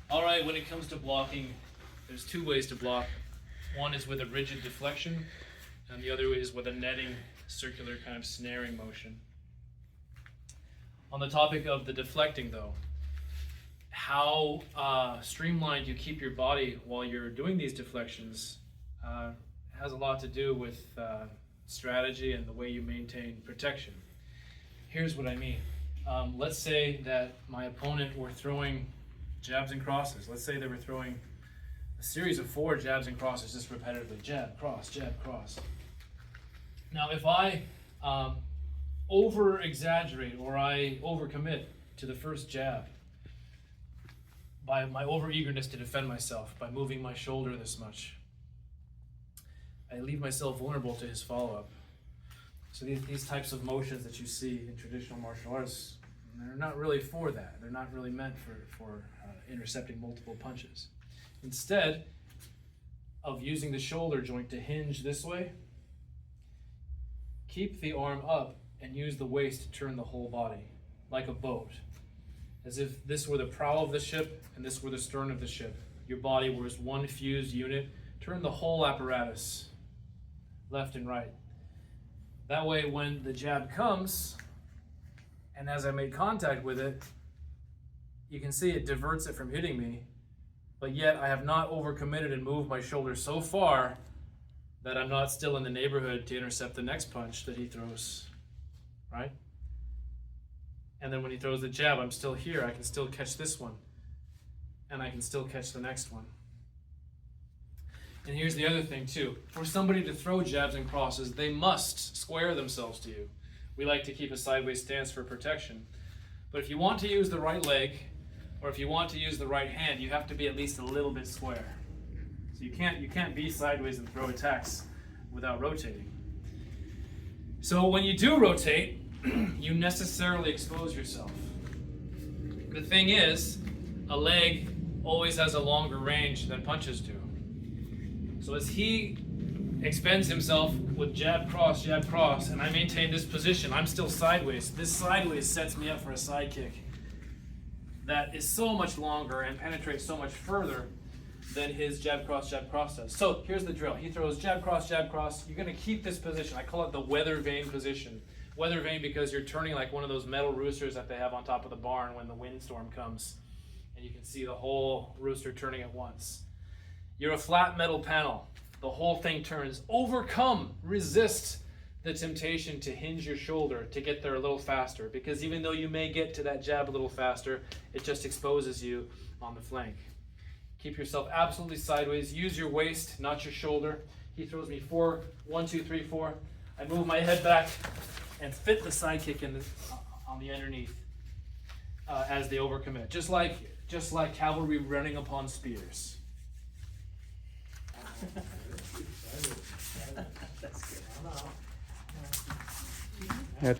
All right, when it comes to blocking, there's two ways to block. One is with a rigid deflection, and the other is with a netting, circular kind of snaring motion. On the topic of the deflecting though, how streamlined you keep your body while you're doing these deflections has a lot to do with strategy and the way you maintain protection. Here's what I mean. Let's say that my opponent were throwing jabs and crosses. Let's say they were throwing a series of 4 jabs and crosses just repetitively. Jab, cross, jab, cross. Now if I over-exaggerate or I overcommit to the first jab by my over-eagerness to defend myself, by moving my shoulder this much, I leave myself vulnerable to his follow-up. So these types of motions that you see in traditional martial arts, they're not really for that. They're not really meant for intercepting multiple punches. Instead of using the shoulder joint to hinge this way, keep the arm up and use the waist to turn the whole body, like a boat. As if this were the prow of the ship and this were the stern of the ship. Your body was one fused unit. Turn the whole apparatus, left and right. That way when the jab comes, and as I make contact with it, you can see it diverts it from hitting me, but yet I have not overcommitted and moved my shoulder so far that I'm not still in the neighborhood to intercept the next punch that he throws, right? And then when he throws the jab, I'm still here. I can still catch this one, and I can still catch the next one. And here's the other thing too. For somebody to throw jabs and crosses, they must square themselves to you. We like to keep a sideways stance for protection. But if you want to use the right leg, or if you want to use the right hand, you have to be at least a little bit square. So you can't be sideways and throw attacks without rotating. So when you do rotate, you necessarily expose yourself. The thing is, a leg always has a longer range than punches do. So as he expends himself with jab, cross, and I maintain this position, I'm still sideways. This sideways sets me up for a side kick that is so much longer and penetrates so much further than his jab, cross does. So here's the drill. He throws jab, cross. You're going to keep this position. I call it the Weathervane position. Weathervane because you're turning like one of those metal roosters that they have on top of the barn when the windstorm comes. And you can see the whole rooster turning at once. You're a flat metal panel. The whole thing turns. Overcome, resist the temptation to hinge your shoulder to get there a little faster, because even though you may get to that jab a little faster, it just exposes you on the flank. Keep yourself absolutely sideways. Use your waist, not your shoulder. He throws me 4, 1, 2, 3, 4. I move my head back and fit the side kick on the underneath as they overcommit, just like cavalry running upon spears. That's good.